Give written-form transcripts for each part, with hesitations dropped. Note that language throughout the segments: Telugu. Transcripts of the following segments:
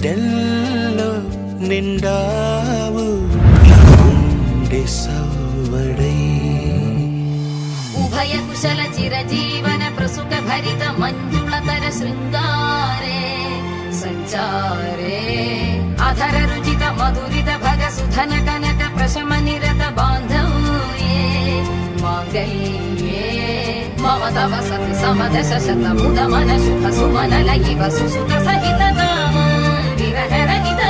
గుండెల్లో నిండావు గుండె సవ్వడై ఉభయ కుశల చిరజీవన ప్రసుక భరిత మంజుళతర శృంగారే సంచారే అధర రుచిత మధురిత భగ సుధన కనక ప్రశమ నిరత బాంధవ్యే మాంగళ్యే మమ తవ సతి సమదశ శత ముద మన శుభ సుమన లయివ సుసుత సహిత విరహ రహిత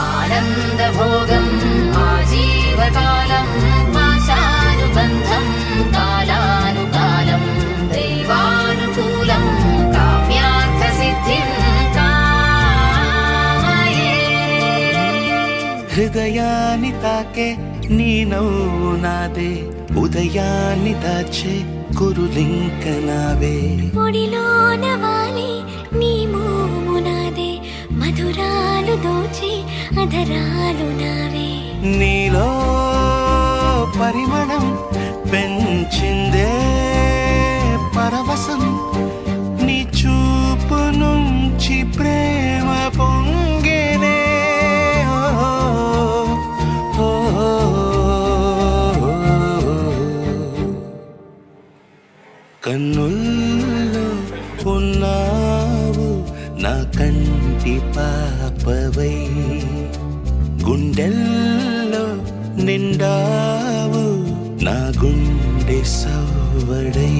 ఆనంద భోగం ఆజీవకాలం పాశానుబంధం కాలానుకాలం దైవానుకూలం కామ్యార్థ సిద్ధిం కామయే. హృదయాన్ని తాకే నీ నవ్వు నాదే ఉదయాన్ని దాచే కురులింక నావే ఒడిలోన వాలి నీ మోము నాదే మధురాలు దోచి అధరాలు నావే నీలో పరిమళం పెంచిందే పరవశం నీ చూపు నుంచి ప్రేమ పొంగేనే కన్నుల్లో ఉన్నావు నా కంటి పాపవై గుండెల్లో నిండావు నా గుండె సవ్వడై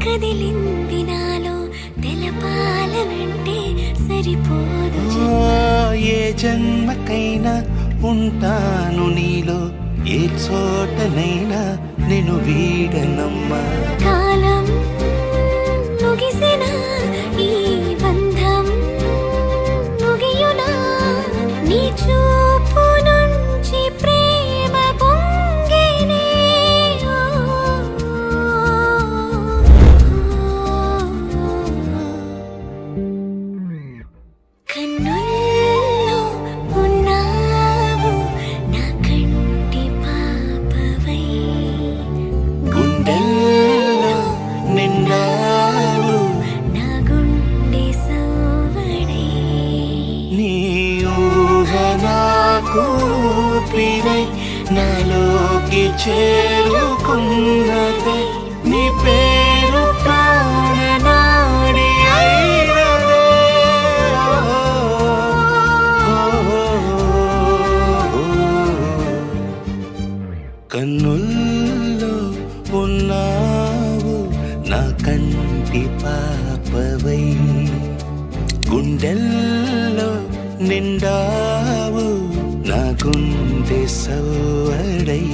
కదిలింది నాలో తెలపాలనంటే సరిపోదు ఏ జన్మకైనా ఉంటాను నీలో ఏ చోటనైనా నేను వీడనమ్మా కాలం ముగిసిన ఈ బంధం ముగియునా నీ చూపు నుంచి ప్రేమ పొంగేనే కన్నుల్లో ఉన్నావు నా కంటి పాపవై గుండెల్లో నిండావు నా గుండె సవ్వడై నీ ఊహ నాకు ఊపిరై నాలోకి చేరుకున్నదే నీ పేరు ప్రాణనాడి అయినదే కన్నుల్లో ఉన్నావు నా కంటి పాపవై గుండెల్లో నిండావు నా గుండె సవ్వడై